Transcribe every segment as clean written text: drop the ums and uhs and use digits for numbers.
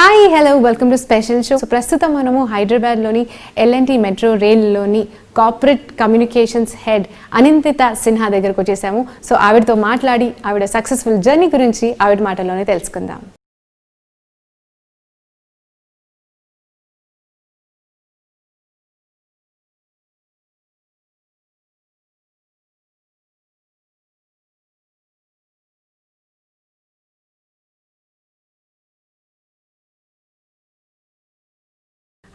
Hi hello welcome to special show. So ప్రస్తుతం మనము హైదరాబాద్లోని ఎల్ఎన్టీ మెట్రో రైల్లోని corporate communications head Anindita Sinha దగ్గరకు వచ్చేసాము. సో ఆవిడతో మాట్లాడి ఆవిడ సక్సెస్ఫుల్ జర్నీ గురించి ఆవిడ మాటల్లోనే తెలుసుకుందాం.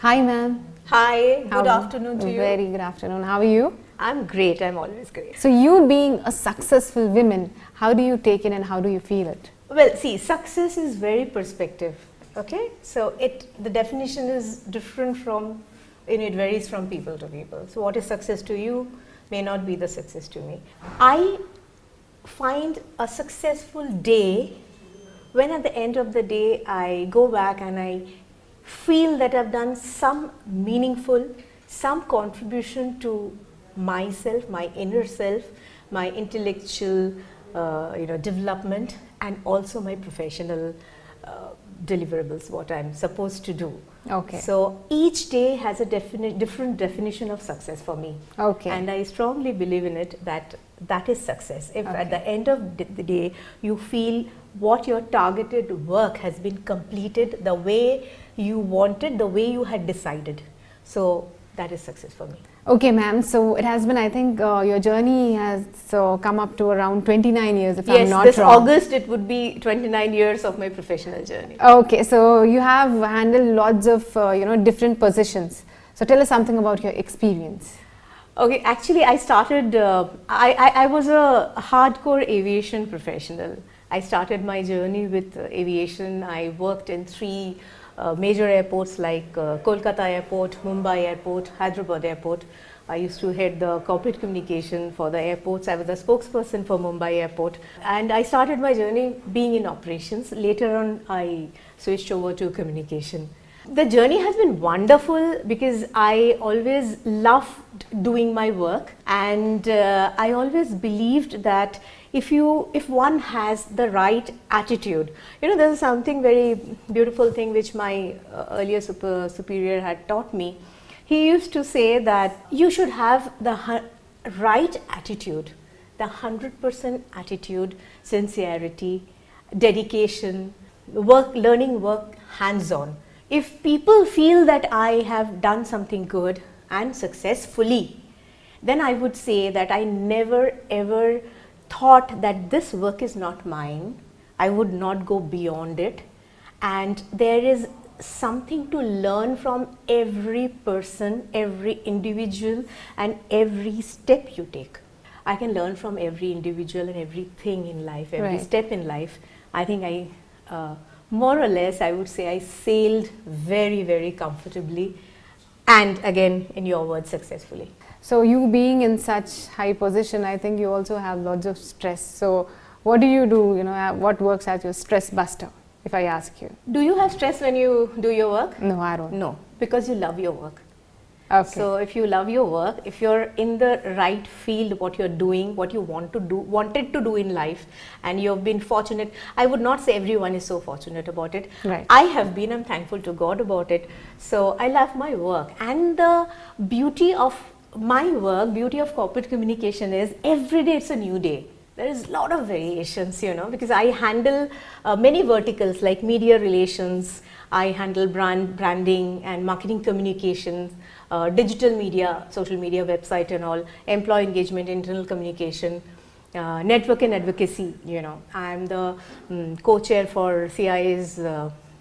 Hi ma'am. Hi, good afternoon to you. Very good afternoon. How are you? I'm great, I'm always great. So you being a successful woman, how do you take it and how do you feel it? Well, see, success is very perspective, okay? So the definition is different from, it varies from people to people. So what is success to you may not be the success to me. I find a successful day when at the end of the day I go back and I feel that I've done some meaningful, some contribution to myself, my inner self, my intellectual development, and also my professional deliverables, what I'm supposed to do. Okay. So each day has a different definition of success for me. Okay. And I strongly believe in it that is success. If at the end of the day you feel what your targeted work has been completed the way you wanted, the way you had decided. So that is success for me. Okay ma'am, so it has been, I think your journey has come up to around 29 years if I'm not Yes, this wrong. August it would be 29 years of my professional journey. Okay, so you have handled lots of different positions. So tell us something about your experience. Okay, actually I started, I was a hardcore aviation professional. I started my journey with aviation. I worked in three major airports like Kolkata Airport, Mumbai Airport, Hyderabad Airport. I used to head the corporate communication for the airports. I was a spokesperson for Mumbai Airport. And I started my journey being in operations. Later on, I switched over to communication. The journey has been wonderful because I always loved doing my work, and I always believed that if one has the right attitude, there's something very beautiful thing which my earlier superior had taught me. He used to say that you should have the right attitude, the 100% attitude, sincerity, dedication, learning work hands-on. If people feel that I have done something good and successfully, then I would say that I never ever thought that this work is not mine. I would not go beyond it, and there is something to learn from every person, every individual, and every step you take. I can learn from every individual and everything in life, every step in life. I think I more or less I would say I sailed very, very comfortably, and again in your words, successfully. So you being in such high position, I think you also have lots of stress. So what do you do, what works as your stress buster, if I ask you? Do you have stress when you do your work? No, I don't. No, because you love your work. Okay. So if you love your work, if you're in the right field, what you're doing, what you wanted to do in life, and you've been fortunate. I would not say everyone is so fortunate about it. Right. I have been, I'm thankful to God about it. So I love my work, and the beauty of my work, beauty of corporate communication is every day it's a new day. There is a lot of variations, because I handle many verticals like media relations, I handle branding and marketing communications, digital media, social media, website and all, employee engagement, internal communication, network and advocacy. I am the co-chair for CIA's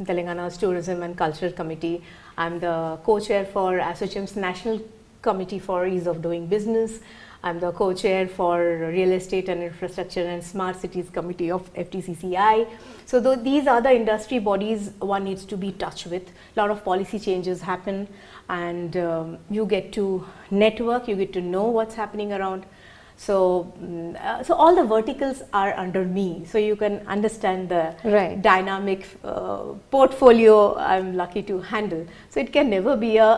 Telangana's Tourism and Culture Committee. I am the co-chair for ASSOCHAM's National Committee for Ease of Doing Business. I'm the co-chair for Real Estate and Infrastructure and Smart Cities Committee of FTCCI. So these are the industry bodies one needs to be in touch with. A lot of policy changes happen, and you get to network, you get to know what's happening around. So all the verticals are under me, so you can understand the dynamic portfolio I'm lucky to handle. So it can never be a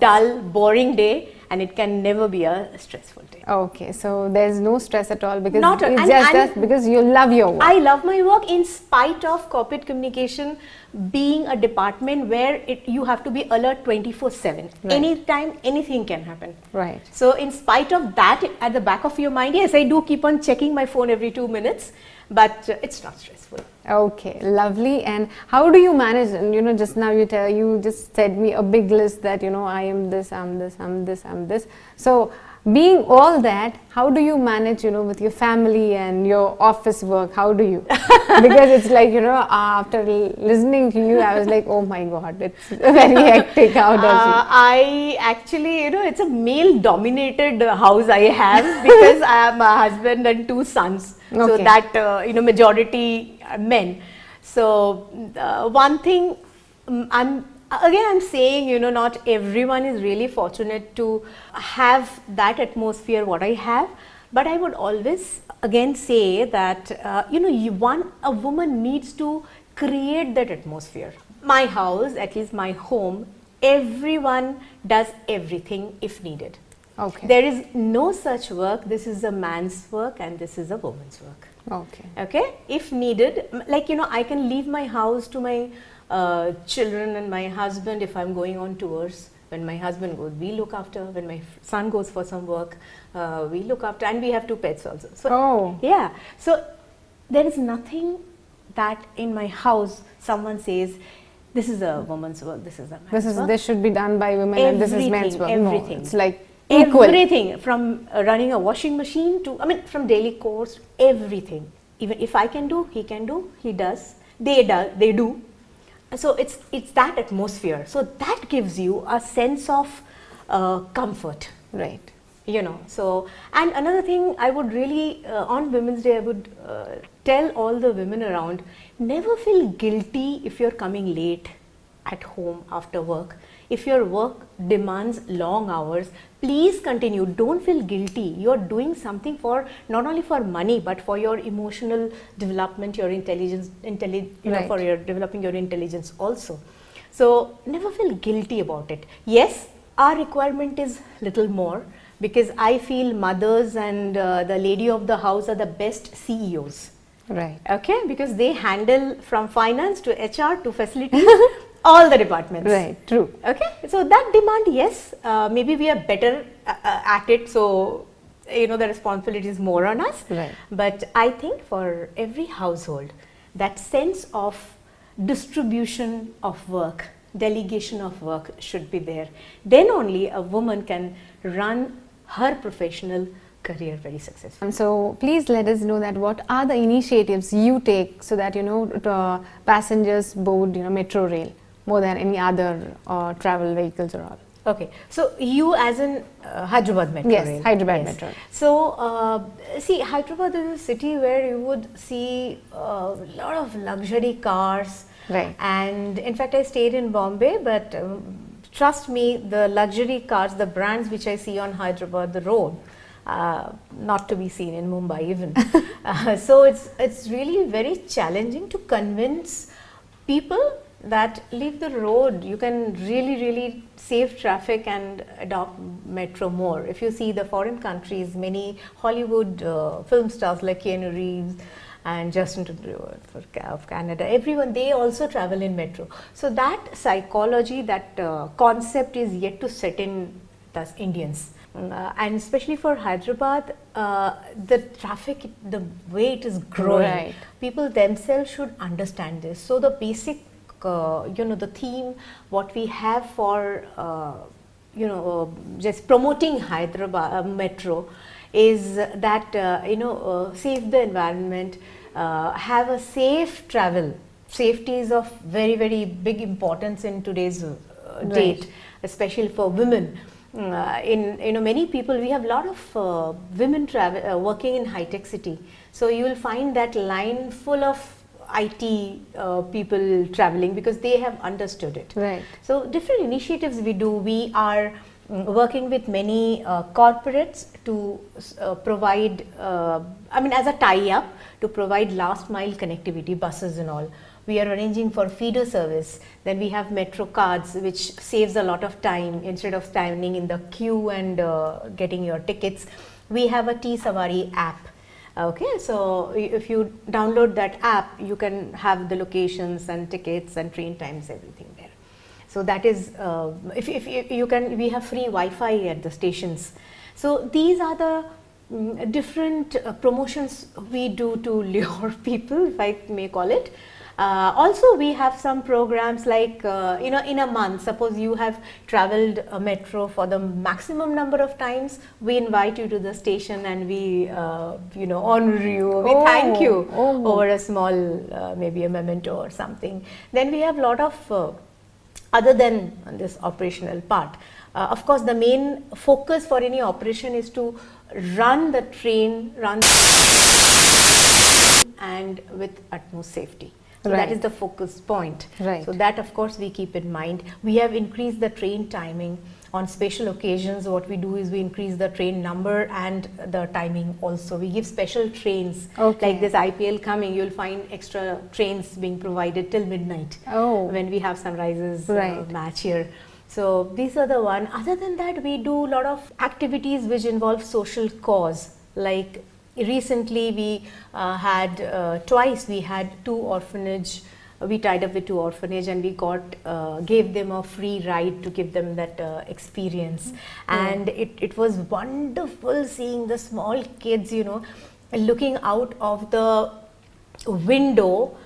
dull, boring day, and it can never be a stressful day. Okay, so there's no stress at all because Not it's and- just and that because you love your work. I love my work in spite of corporate communication being a department where you have to be alert 24/7. Right. Anytime, anything can happen. Right. So in spite of that, at the back of your mind, yes, I do keep on checking my phone every 2 minutes, but it's not stressful. Okay, lovely. And how do you manage? And just now you just said me a big list that I am this, I'm this, I'm this, I'm this. So being all that, how do you manage with your family and your office work? How do you? Because it's like after listening to you, I was like, oh my God, it's very hectic. How does it? I actually, it's a male-dominated house I have because I have a husband and 2 sons. So Okay. that, majority are men. So one thing, I'm saying, not everyone is really fortunate to have that atmosphere what I have. But I would always again say that, a woman needs to create that atmosphere. My house, at least my home, everyone does everything if needed. Okay. There is no such work. This is a man's work and this is a woman's work. Okay. Okay, if needed, like I can leave my house to my children and my husband if I'm going on tours. When my husband goes, we look after. When my son goes for some work, we look after, and we have 2 pets also. So Oh. yeah, so there is nothing that in my house someone says this is a woman's work, this is a man's work. This should be done by women and this is men's work. No, Everything. it's like equal. Everything from running a washing machine to, from daily chores, everything. Even if I can do, he can do, he does, they do. So it's that atmosphere. So that gives you a sense of comfort. Right. So, and another thing I would really, on Women's Day, I would tell all the women around, never feel guilty if you're coming late at home after work. If your work demands long hours, please continue. Don't feel guilty. You're doing something for, not only for money, but for your emotional development, your intelligence, Right. for your developing your intelligence also. So never feel guilty about it. Yes, our requirement is little more, because I feel mothers and the lady of the house are the best CEOs. Right. Okay, because they handle from finance to HR to facilities, all the departments. Right. True. Okay, so that demand, yes, maybe we are better at it, so the responsibility is more on us. Right. But I think for every household, that sense of distribution of work, delegation of work should be there. Then only a woman can run her professional career very successfully. And so please let us know that what are the initiatives you take so that passengers board metro rail more than any other travel vehicles or all. Okay, so you as in Hyderabad Metro Yes, Rail. Hyderabad Metro. So, see, Hyderabad is a city where you would see a lot of luxury cars. Right. And in fact, I stayed in Bombay, but trust me, the luxury cars, the brands which I see on Hyderabad, the road, not to be seen in Mumbai even. So it's really very challenging to convince people that leave the road. You can really save traffic and adopt metro more. If you see the foreign countries, many Hollywood film stars like Keanu Reeves and Justin Trudeau of Canada, everyone, they also travel in metro. So that psychology, that concept is yet to set in us Indians. And especially for Hyderabad, the traffic, the way it is growing, Right. people themselves should understand this. So the basic, the theme, what we have for, just promoting Hyderabad metro is that, save the environment, have a safe travel. Safety is of very big importance in today's date, especially for women. In many people, we have a lot of women working in high-tech city. So you will find that line full of IT people traveling because they have understood it. Right. So different initiatives we do. We are working with many corporates to provide, as a tie-up to provide last mile connectivity, buses and all. We are arranging for feeder service. Then we have metro cards, which saves a lot of time instead of standing in the queue and getting your tickets. we have a T-Savari app. Okay, so if you download that app, you can have the locations and tickets and train times, everything there. So that is, if you can, we have free Wi-Fi at the stations. So these are the different promotions we do to lure people, if I may call it. Also, we have some programs like, in a month, suppose you have traveled a metro for the maximum number of times, we invite you to the station and we, honor you, we thank you over a small, maybe a memento or something. Then we have a lot of, other than this operational part. Of course, the main focus for any operation is to run the train, and with utmost safety. So that is the focus point. Right. So that of course we keep in mind. We have increased the train timing on special occasions. What we do is we increase the train number and the timing also. We give special trains. Like this IPL coming, you'll find extra trains being provided till midnight when we have Sunrises match here. So these are the one. Other than that, we do a lot of activities which involve social cause. Like recently we had twice we had 2 orphanage. We tied up with 2 orphanage and we gave them a free ride to give them that experience. And it was wonderful seeing the small kids, looking out of the window.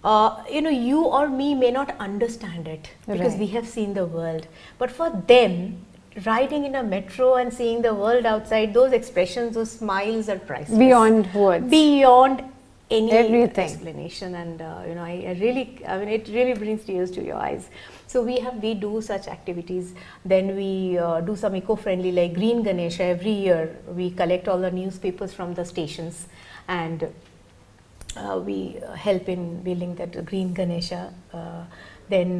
You or me may not understand it because we have seen the world, but for them, riding in a metro and seeing the world outside, those expressions, those smiles are priceless. Beyond words. Beyond any explanation. And it really brings tears to your eyes. So we do such activities. Then we do some eco-friendly, like Green Ganesha. Every year we collect all the newspapers from the stations and we help in building that Green Ganesha. Then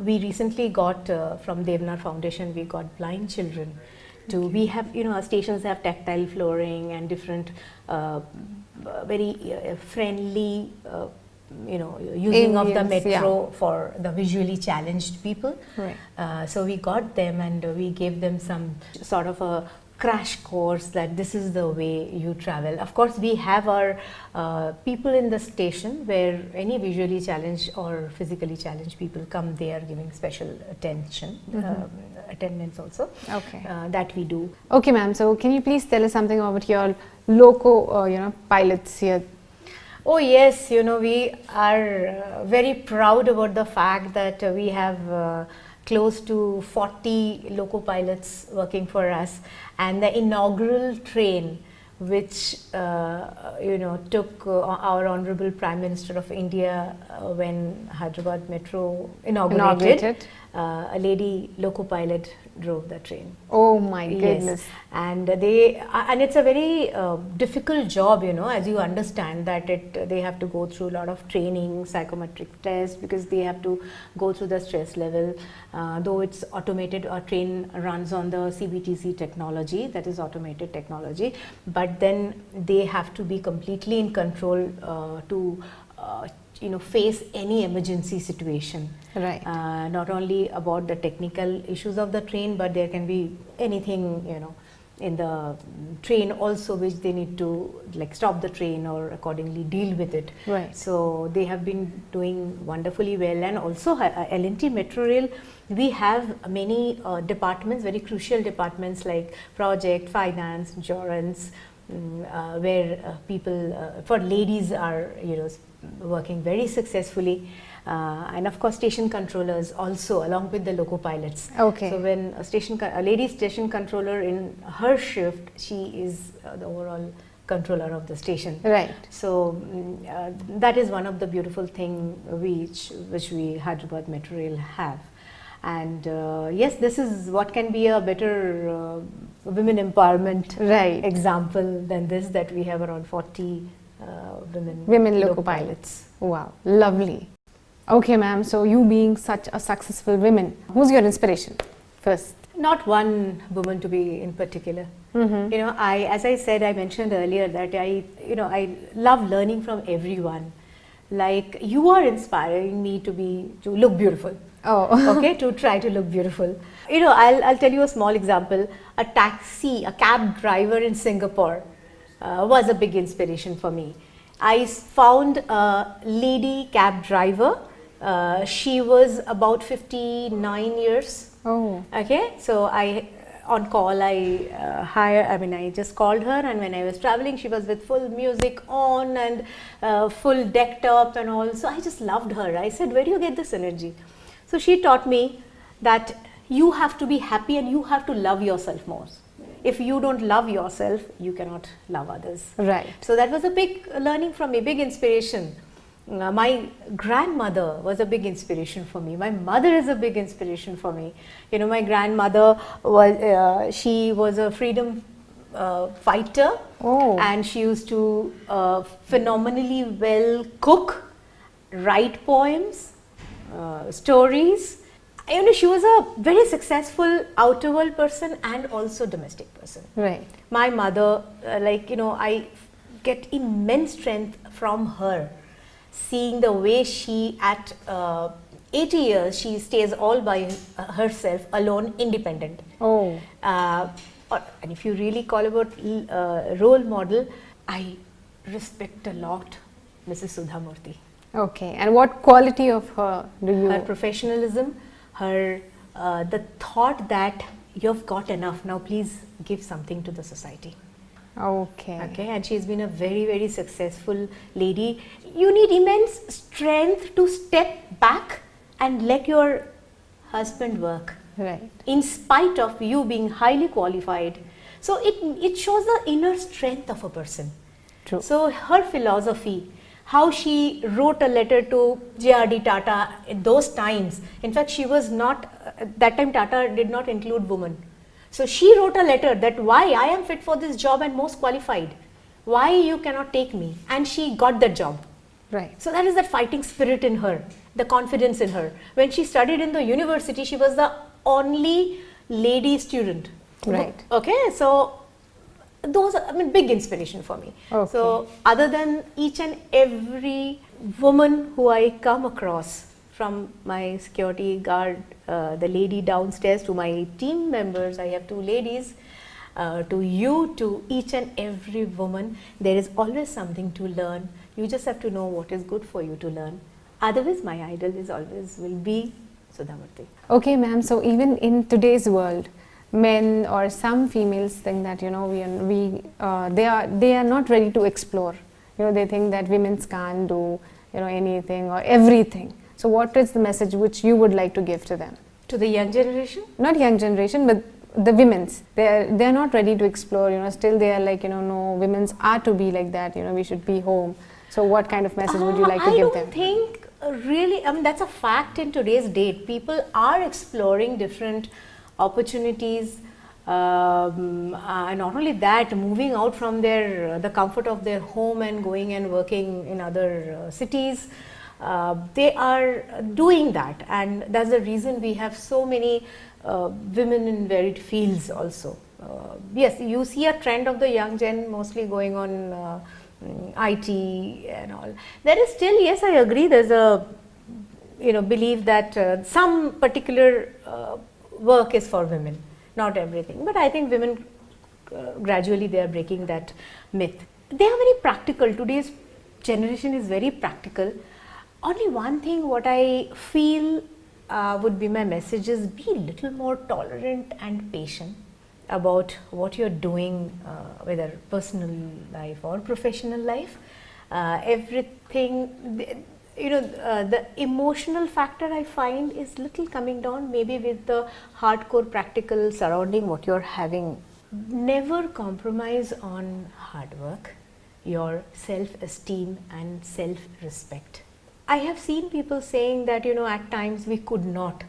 we recently got from Devnar Foundation, we got blind children. We have, our stations have tactile flooring and different very friendly, using of the metro for the visually challenged people. So we got them and we gave them some sort of a crash course that this is the way you travel. Of course, we have our people in the station where any visually challenged or physically challenged people come, they are giving special attention, attendance also, that we do. Okay, ma'am. So can you please tell us something about your loco, pilots here? Oh yes, we are very proud about the fact that we have close to 40 loco pilots working for us, and the inaugural train which took our Honorable Prime Minister of India when Hyderabad Metro inaugurated. A lady loco pilot drove the train. Oh my goodness. And it's a very difficult job, as you understand that they have to go through a lot of training, psychometric tests, because they have to go through the stress level. Though it's automated, our train runs on the CBTC technology, that is automated technology, but then they have to be completely in control to face any emergency situation. Right. Not only about the technical issues of the train, but there can be anything, in the train also which they need to stop the train or accordingly deal with it. Right. So they have been doing wonderfully well. And also L&T Metro Rail, we have many departments, very crucial departments like project, finance, insurance, where people, for ladies are working very successfully, and of course station controllers also, along with the loco pilots. So when a lady station controller, in her shift, she is the overall controller of the station. Right. So that is one of the beautiful thing which we Hyderabad Metro Rail have. And yes, this is what can be a better women empowerment example than this, that we have around 40 women loco pilots. Wow, lovely. Okay, ma'am. So you being such a successful woman, who's your inspiration first? Not one woman to be in particular. As I mentioned earlier that I love learning from everyone. Like, you are inspiring me to look beautiful. Oh. Okay, to try to look beautiful. You know, I'll tell you a small example. A cab driver in Singapore was a big inspiration for me. I found a lady cab driver. She was about 59 years. Oh. Okay, so on call I just called her, and when I was traveling, she was with full music on and full decked up and all. So I just loved her. I said, where do you get this energy? So she taught me that you have to be happy and you have to love yourself more. If you don't love yourself, you cannot love others. Right. So that was a big learning from me, big inspiration. My grandmother was a big inspiration for me. My mother is a big inspiration for me. You know, my grandmother was she was a freedom fighter. Oh. And she used to phenomenally well cook, write poems, stories. You know, she was a very successful outer world person and also domestic person. Right. My mother, I get immense strength from her. Seeing the way she at 80 years, she stays all by herself, alone, independent. Oh. And if you really call about role model, I respect a lot Mrs. Sudha Murthy. Okay. And what quality of her do you? Her professionalism, her the thought that you've got enough, now please give something to the society. Okay. Okay, and she's been a very, very successful lady. You need immense strength to step back and let your husband work. Right. In spite of you being highly qualified. So it shows the inner strength of a person. True. So her philosophy, how she wrote a letter to J.R.D. Tata in those times. In fact, she was not, that time Tata did not include women. So she wrote a letter that why I am fit for this job and most qualified. Why you cannot take me? And she got that job. Right. So that is that fighting spirit in her, the confidence in her. When she studied in the university, she was the only lady student. Right. Okay, so those are, big inspiration for me. Okay. So other than each and every woman who I come across, from my security guard, the lady downstairs, to my team members, I have 2 ladies, to you, to each and every woman, there is always something to learn. You just have to know what is good for you to learn. Otherwise, my idol will be Sudha Murthy. Okay, ma'am. So even in today's world, men or some females think that they are not ready to explore. You know, they think that women can't do anything or everything. So what is the message which you would like to give to them? To the young generation? Not young generation, but the women's. They are not ready to explore. Still they are like no, women's are to be like that. We should be home. So what kind of message would you like to give them? I don't think really. That's a fact in today's date. People are exploring different opportunities. Not only that, moving out from the comfort of their home and going and working in other cities. They are doing that, and that's the reason we have so many women in varied fields also. Yes, you see a trend of the young gen mostly going on IT and all. There is still, yes, I agree, there's a belief that some particular work is for women, not everything. But I think women gradually they are breaking that myth. They are very practical. Today's generation is very practical. Only one thing what I feel would be my message is be a little more tolerant and patient about what you're doing, whether personal life or professional life. Everything, the emotional factor I find is little coming down, maybe with the hardcore practical surrounding what you're having. Never compromise on hard work, your self-esteem and self-respect. I have seen people saying that, at times we could not.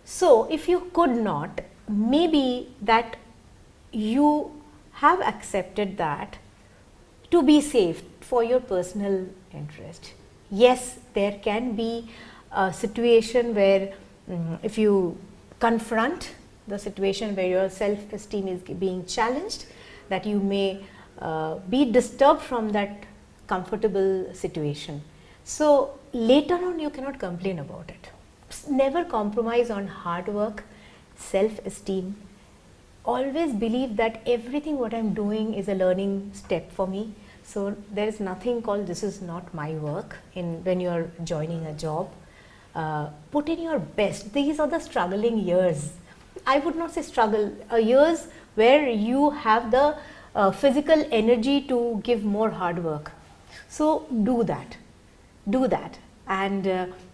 So if you could not, maybe that you have accepted that to be safe for your personal interest. Yes, there can be a situation where if you confront the situation where your self-esteem is being challenged, that you may be disturbed from that comfortable situation. So later on you cannot complain about it. never compromise on hard work, self-esteem. Always believe that everything what I'm doing is a learning step for me. So there is nothing called this is not my work in when you're joining a job. Put in your best. These are the struggling years. I would not say struggle, years where you have the physical energy to give more hard work. So do that, and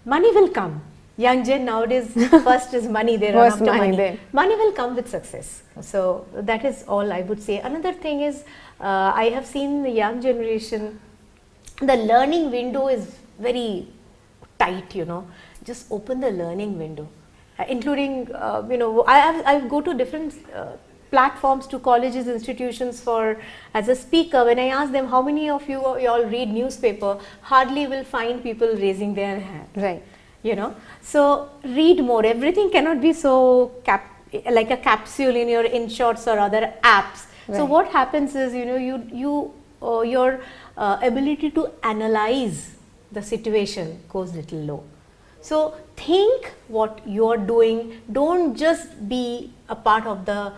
money will come. Young gen nowadays, first is money, they run First after money, money. then. Money will come with success. So that is all I would say. Another thing is, I have seen the young generation, the learning window is very tight, you know. Just open the learning window, including, you know, I go to different platforms, to colleges, institutions for as a speaker. When I ask them how many of you all read newspaper, hardly will find people raising their hand. Right. You know, so read more. Everything cannot be so like a capsule in your InShots or other apps. Right. So what happens is, you know, your ability to analyze the situation goes little low. So think what you're doing. Don't just be a part of the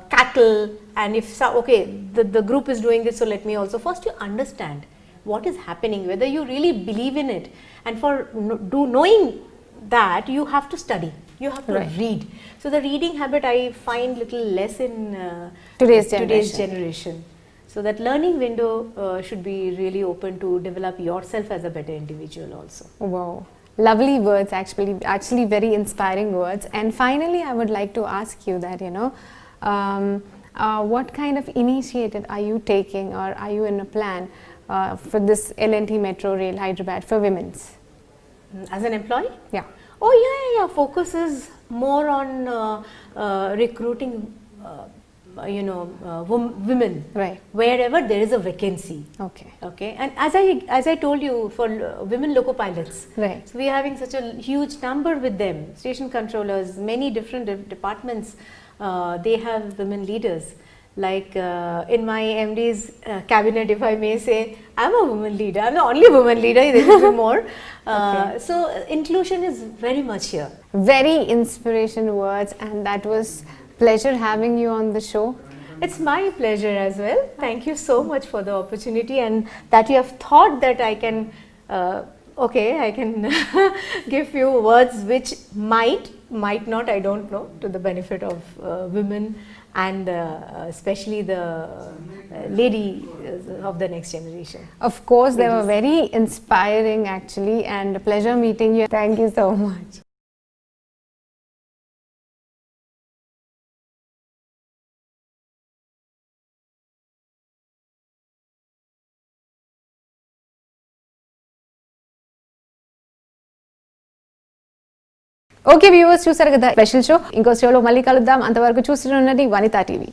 cattle, and if so, okay, the group is doing this, so let me also. First you understand what is happening, whether you really believe in it, and for knowing that, you have to study, you have to Right. read. So the reading habit I find little less in Today's generation. So that learning window should be really open to develop yourself as a better individual also. Wow. Lovely words, actually very inspiring words. And finally, I would like to ask you that, you know, what kind of initiative are you taking, or are you in a plan for this L&T Metro Rail Hyderabad for women's? As an employee? Yeah. Oh yeah. Focus is more on recruiting, you know, women. Right. Wherever there is a vacancy. Okay. Okay. And as I told you, for women loco pilots. Right. So we are having such a huge number with them. Station controllers, many different departments. They have women leaders. Like in my MD's cabinet, if I may say, I'm a woman leader. I'm the only woman leader. There will be more. Okay. So inclusion is very much here. Very inspiration words, and that was pleasure having you on the show. It's my pleasure as well. Thank you so much for the opportunity, and that you have thought that I can, I can give few words which might not, I don't know, to the benefit of women, and especially the lady of the next generation. Of course, they were very inspiring actually, and a pleasure meeting you. Thank you so much. Okay viewers, చూసారు కదా special show. ఇంకో షోలో మళ్ళీ కలుద్దాం. అంతవరకు చూస్తూనే ఉండండి Vanitha TV.